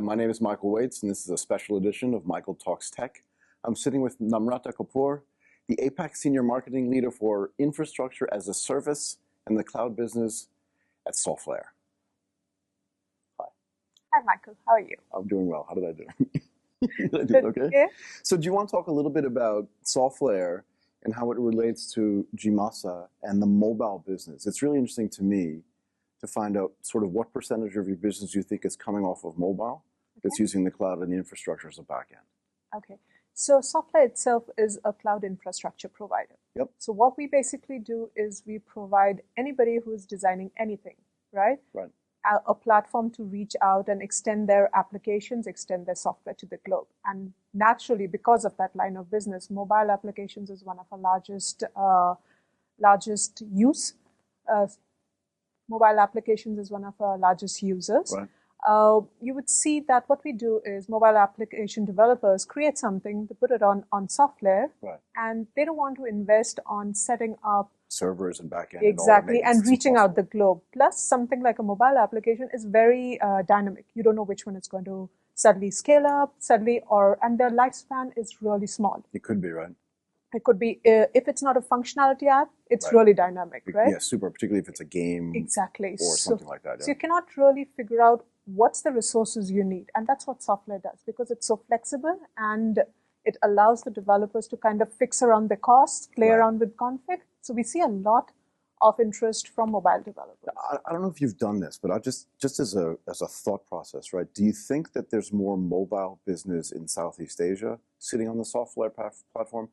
my name is Michael Waits, and this is a special edition of Michael Talks Tech. I'm sitting with NAMRATA Kapur, the APAC Senior Marketing Leader for Infrastructure as a Service and the Cloud Business at SOFTLAYER. Hi. Hi, Michael. How are you? I'm doing well. How did I do? Did I do okay? Yeah. So do you want to talk a little bit about SOFTLAYER and how it relates to GMASA and the mobile business? It's really interesting to me to find out sort of what percentage of your business you think is coming off of mobile that's using the cloud and the infrastructure as a backend. Okay. So SOFTLAYER itself is a cloud infrastructure provider. Yep. So what we basically do is we provide anybody who is designing anything, right? Right. A platform to reach out and extend their applications, extend their software to the globe. And naturally, because of that line of business, mobile applications is one of our largest use. Mobile applications is one of our largest users. Right. You would see that what we do is mobile application developers create something, they put it on SOFTLAYER, Right. and they don't want to invest on setting up servers and backend. Exactly, and reaching possible. out the globe. Plus, something like a mobile application is very dynamic. You don't know which one it's going to suddenly scale up, and their lifespan is really small. It could be, right? It could be, if it's not a functionality app, it's Right. really dynamic, right? Yeah, super, particularly if it's a game Exactly. or something like that. Yeah. So you cannot really figure out what's the resources you need. And that's what SOFTLAYER does, because it's so flexible and it allows the developers to kind of fix around the costs, play Right. around with config. So we see a lot of interest from mobile developers. I don't know if you've done this, but I just as a thought process, right? Do you think that there's more mobile business in Southeast Asia sitting on the SOFTLAYER platform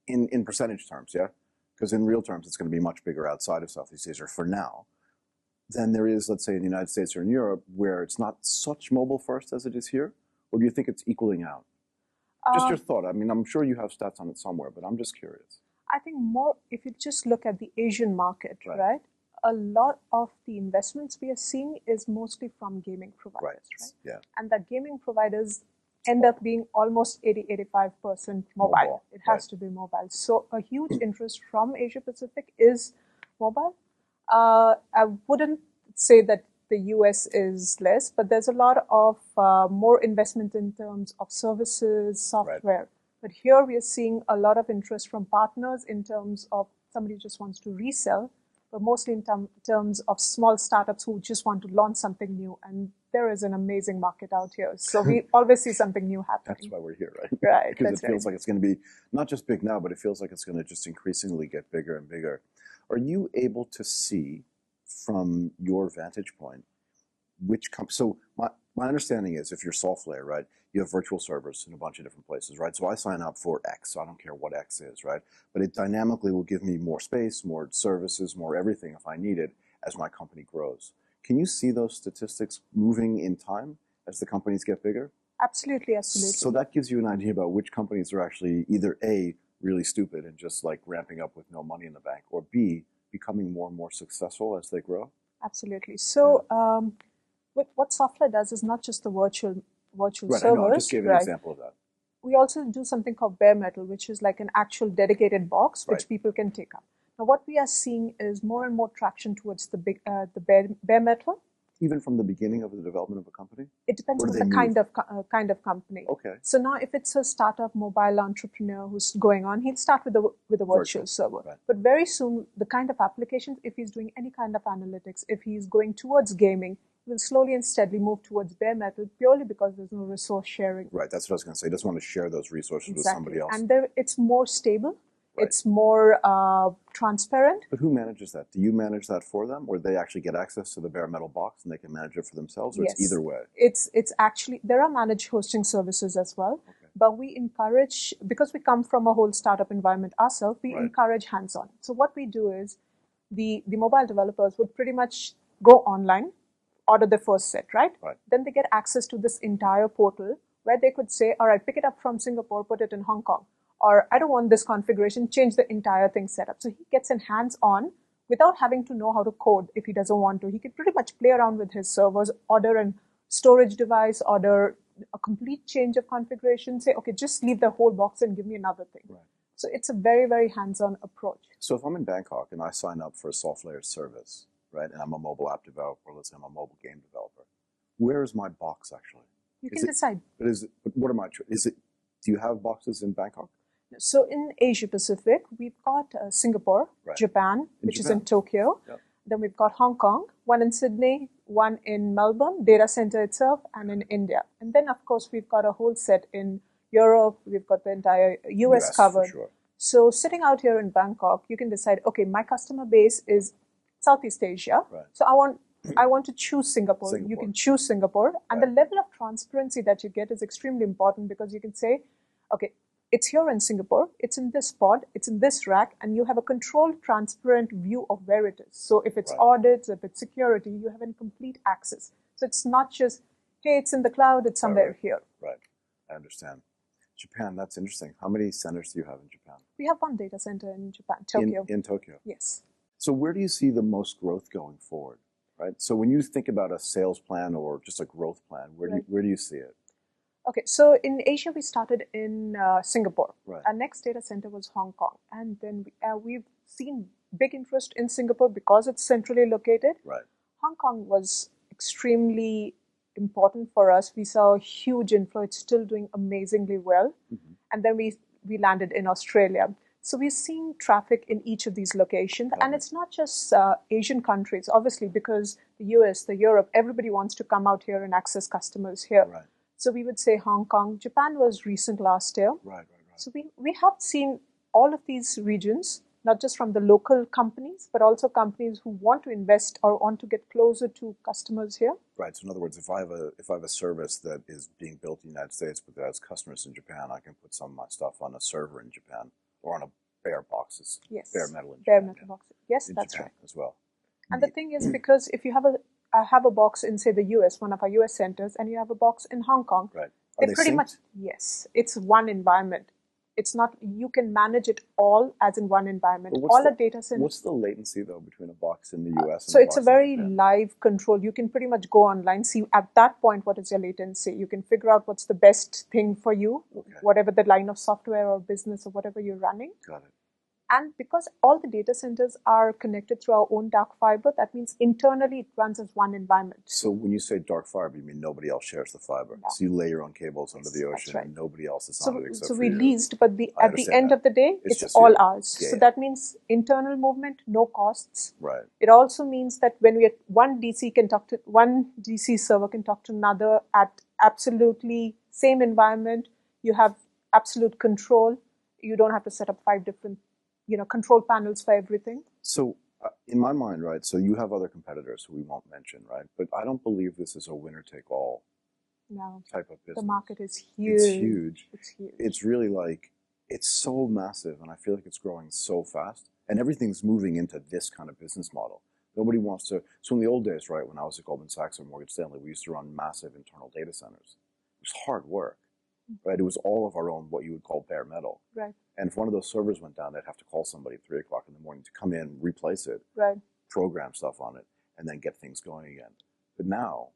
in percentage terms, yeah? Because in real terms, it's going to be much bigger outside of Southeast Asia for now than there is, let's say, in the United States or in Europe, where it's not such mobile first as it is here? Or do you think it's equaling out? Just your thought. I mean, I'm sure you have stats on it somewhere, but I'm just curious. I think more, if you just look at the Asian market, Right. right? A lot of the investments we are seeing is mostly from gaming providers, right? Yeah. And that gaming providers end up being almost 80-85% mobile. It has Right. to be mobile. So a huge interest from Asia Pacific is mobile. I wouldn't say that the US is less, but there's a lot of more investment in terms of services, software. But here we are seeing a lot of interest from partners in terms of somebody just wants to resell, but mostly in terms of small startups who just want to launch something new. And there is an amazing market out here. So we always see something new happening. That's why we're here, right? Right. Because That's it feels right. like it's going to be not just big now, but it feels like it's going to just increasingly get bigger and bigger. Are you able to see from your vantage point which so my understanding is if you're SOFTLAYER, right, you have virtual servers in a bunch of different places, right? So I sign up for X, so I don't care what X is, right? But it dynamically will give me more space, more services, more everything if I need it as my company grows. Can you see those statistics moving in time as the companies get bigger? Absolutely, absolutely. So that gives you an idea about which companies are actually either A, really stupid and just like ramping up with no money in the bank, or B, becoming more and more successful as they grow? Absolutely. So what SOFTLAYER does is not just the virtual Right, servers. I know. I just gave an right? example of that. We also do something called bare metal, which is like an actual dedicated box which Right. people can take up. Now, what we are seeing is more and more traction towards the bare metal. Even from the beginning of the development of a company? It depends Or on do the they kind of company. Okay. So now, if it's a startup mobile entrepreneur who's going on, he'll start with a virtual server. Right. But very soon, the kind of applications, if he's doing any kind of analytics, if he's going towards gaming, he will slowly and steadily move towards bare metal purely because there's no resource sharing. Right, that's what I was going to say. He doesn't want to share those resources with somebody else. And it's more stable. Right. It's more transparent. But who manages that? Do you manage that for them, or they actually get access to the bare metal box and they can manage it for themselves, or Yes. it's either way? It's actually, there are managed hosting services as well, Okay. but we encourage, because we come from a whole startup environment ourselves, we Right. encourage hands-on. So what we do is the mobile developers would pretty much go online, order the first set, right? Right. Then they get access to this entire portal where they could say, all right, pick it up from Singapore, put it in Hong Kong. Or I don't want this configuration, change the entire thing set up. So he gets in hands-on without having to know how to code if he doesn't want to. He can pretty much play around with his servers, order a storage device, order a complete change of configuration, say, okay, just leave the whole box and give me another thing. Right. So it's a very, very hands-on approach. So if I'm in Bangkok and I sign up for a SOFTLAYER service, right, and I'm a mobile app developer, let's say I'm a mobile game developer, where is my box actually? You can decide. But what am I? Do you have boxes in Bangkok? So in Asia Pacific, we've got Singapore, Right. Japan, which is in Japan. Tokyo. Yep. Then we've got Hong Kong, one in Sydney, one in Melbourne, data center itself, and in India. And then, of course, we've got a whole set in Europe. We've got the entire US covered. For sure. So sitting out here in Bangkok, you can decide, okay, my customer base is Southeast Asia. Right. So I want to choose Singapore. You can choose Singapore. And Right. the level of transparency that you get is extremely important because you can say, okay, it's here in Singapore, it's in this pod, it's in this rack, and you have a controlled, transparent view of where it is. So if it's Right. audits, if it's security, you have complete access. So it's not just, hey, it's in the cloud, it's somewhere here. Right. I understand. Japan, that's interesting. How many centers do you have in Japan? We have one data center in Japan, Tokyo. In Tokyo. Yes. So where do you see the most growth going forward? Right. So when you think about a sales plan or just a growth plan, where do you see it? Okay, so in Asia, we started in Singapore. Right. Our next data center was Hong Kong. And then we've seen big interest in Singapore because it's centrally located. Right. Hong Kong was extremely important for us. We saw a huge inflow. It's still doing amazingly well. Mm-hmm. And then we landed in Australia. So we're seeing traffic in each of these locations. Okay. And it's not just Asian countries, obviously, because the US, the Europe, everybody wants to come out here and access customers here. Right. So we would say Hong Kong. Japan was recent last year. Right. So we have seen all of these regions, not just from the local companies, but also companies who want to invest or want to get closer to customers here. Right. So in other words, if I have a service that is being built in the United States but that has customers in Japan, I can put some of my stuff on a server in Japan or on a bare boxes. Yes. Bare metal in Bare Japan. metal boxes. Yes, In that's Japan right. as well. And the thing is, because if you have a box in, say, the US, one of our US centers, and you have a box in Hong Kong, right. They pretty much, yes, it's one environment. It's not, you can manage it all as in one environment. All a data center. What's the latency though between a box in the US and so a it's box a very in Japan? live control. You can pretty much go online, see at that point what is your latency. You can figure out what's the best thing for you, whatever the line of software or business or whatever you're running. Got it. And because all the data centers are connected through our own dark fiber, that means internally it runs as one environment. So when you say dark fiber, you mean nobody else shares the fiber. No. So you lay your own cables under the ocean and nobody else is on it except so for we you. leased, but at the end of the day, it's just all you. ours. Yeah, so yeah. that means internal movement, no costs. Right. It also means that when we one DC server can talk to another at absolutely same environment, you have absolute control. You don't have to set up 5 different control panels for everything. So in my mind, right, so you have other competitors who we won't mention, right? But I don't believe this is a winner-take-all type of business. The market is huge. It's huge. It's huge. It's really like, it's so massive, and I feel like it's growing so fast. And everything's moving into this kind of business model. Nobody wants to, so in the old days, right, when I was at Goldman Sachs or Morgan Stanley, we used to run massive internal data centers. It was hard work, right? It was all of our own, what you would call bare metal. Right. And if one of those servers went down, they'd have to call somebody at 3 o'clock in the morning to come in, replace it, program stuff on it, and then get things going again. But now,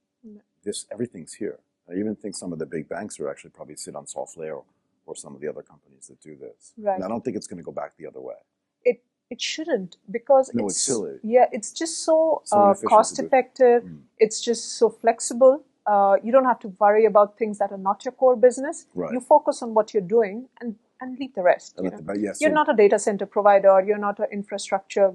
everything's here. I even think some of the big banks are actually probably sit on SOFTLAYER or some of the other companies that do this. Right. And I don't think it's going to go back the other way. It shouldn't, because it's silly. Yeah, it's just so cost effective. It's just so flexible. You don't have to worry about things that are not your core business. Right. You focus on what you're doing and leave the rest. You're not a data center provider. You're not an infrastructure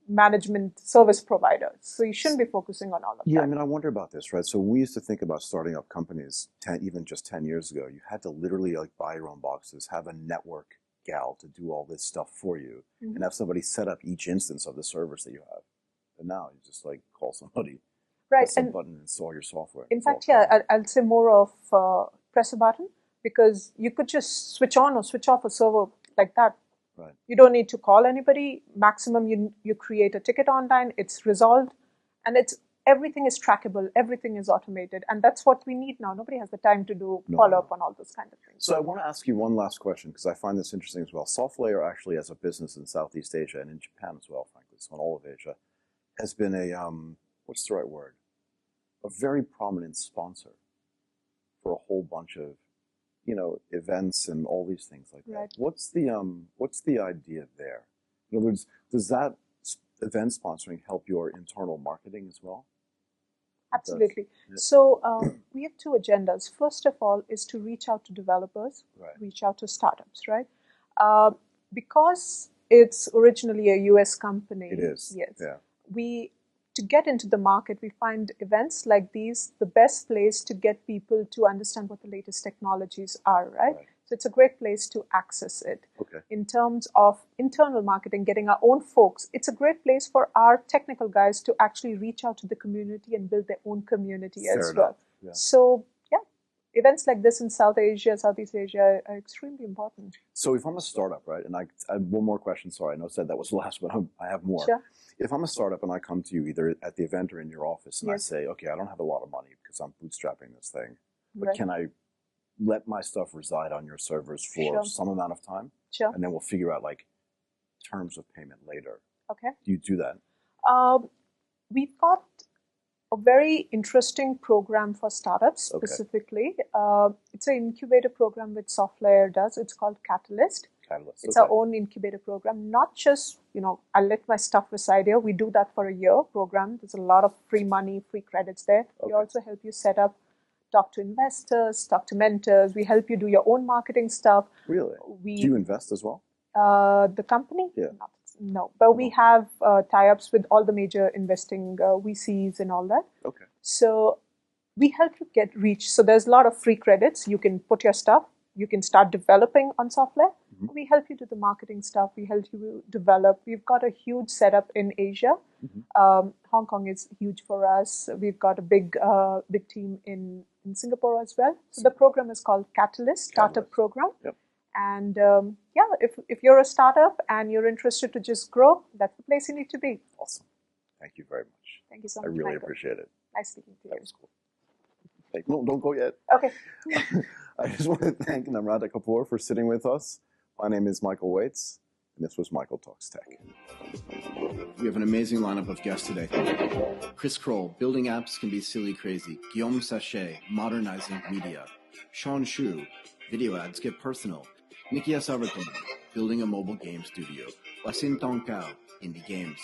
management service provider. So you shouldn't be focusing on all of that. Yeah, I mean, I wonder about this, right? So we used to think about starting up companies even just 10 years ago. You had to literally buy your own boxes, have a network gal to do all this stuff for you, and have somebody set up each instance of the service that you have. And now you just call somebody, press a button, and install your software. In fact, I'll say more of press a button, because you could just switch on or switch off a server like that. Right. You don't need to call anybody. Maximum, you create a ticket online, it's resolved, and everything is trackable, everything is automated, and that's what we need now. Nobody has the time to follow up on all those kind of things. So I want to ask you one last question, because I find this interesting as well. SOFTLAYER actually, as a business in Southeast Asia and in Japan as well, frankly, so in all of Asia, has been a, what's the right word? A very prominent sponsor for a whole bunch of, events and all these things like that. What's the idea there? In other words, does that event sponsoring help your internal marketing as well? Absolutely. Yeah. So we have two agendas. First of all is to reach out to developers, Right. reach out to startups, right? Because it's originally a US company. It is. Yes. Yeah. To get into the market, we find events like these the best place to get people to understand what the latest technologies are, right? So it's a great place to access it. Okay. In terms of internal marketing, getting our own folks, it's a great place for our technical guys to actually reach out to the community and build their own community as well. Yeah. So, yeah, events like this in South Asia, Southeast Asia are extremely important. So if I'm a startup, right, and I have one more question, sorry, I know I said that was the last, but I have more. Sure. If I'm a startup and I come to you either at the event or in your office and Yes. I say, okay, I don't have a lot of money because I'm bootstrapping this thing, but Right. can I let my stuff reside on your servers for Sure. some amount of time? Sure. And then we'll figure out like terms of payment later. Okay. Do you do that? We've got a very interesting program for startups Okay. specifically. It's an incubator program which SOFTLAYER does. It's called Catalyst. Catalyst. It's Okay. our own incubator program, not just, I'll let my stuff reside here. We do that for a year program. There's a lot of free money, free credits there. We Okay. also help you set up, talk to investors, talk to mentors. We help you do your own marketing stuff. Really? We, Do you invest as well? the company? Yeah. No, but we have tie-ups with all the major investing VCs and all that. Okay. So we help you get reach. So there's a lot of free credits. You can put your stuff. You can start developing on SOFTLAYER. Mm-hmm. We help you do the marketing stuff. We help you develop. We've got a huge setup in Asia. Mm-hmm. Hong Kong is huge for us. We've got a big team in Singapore as well. So the program is called Catalyst Startup Program. Yep. And if you're a startup and you're interested to just grow, that's the place you need to be. Awesome. Thank you very much. Thank you so I much. really Michael. appreciate it. Nice speaking to you. That was cool. Hey, no, don't go yet. Okay. I just want to thank NAMRATA Kapur for sitting with us. My name is Michael Waits, and this was Michael Talks Tech. We have an amazing lineup of guests today. Chris KROL, building apps can be silly crazy. Guillaume Sachet, modernizing media. SHAWN, video ads get personal. NIKKI ASSAVATHORN, building a mobile game studio. WASIN, THONKAEW, indie games.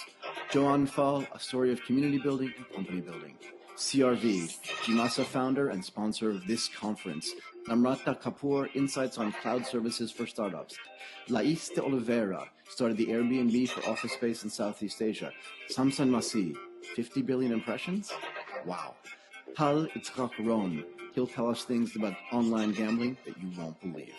DJOANN, a story of community building and company building. CRV, GMASA founder and sponsor of this conference. NAMRATA KAPUR, insights on cloud services for startups. LAIS de Oliveira, started the Airbnb for office space in Southeast Asia. SAMSON MASIH, 50 billion impressions? Wow. IZHAK, he'll tell us things about online gambling that you won't believe.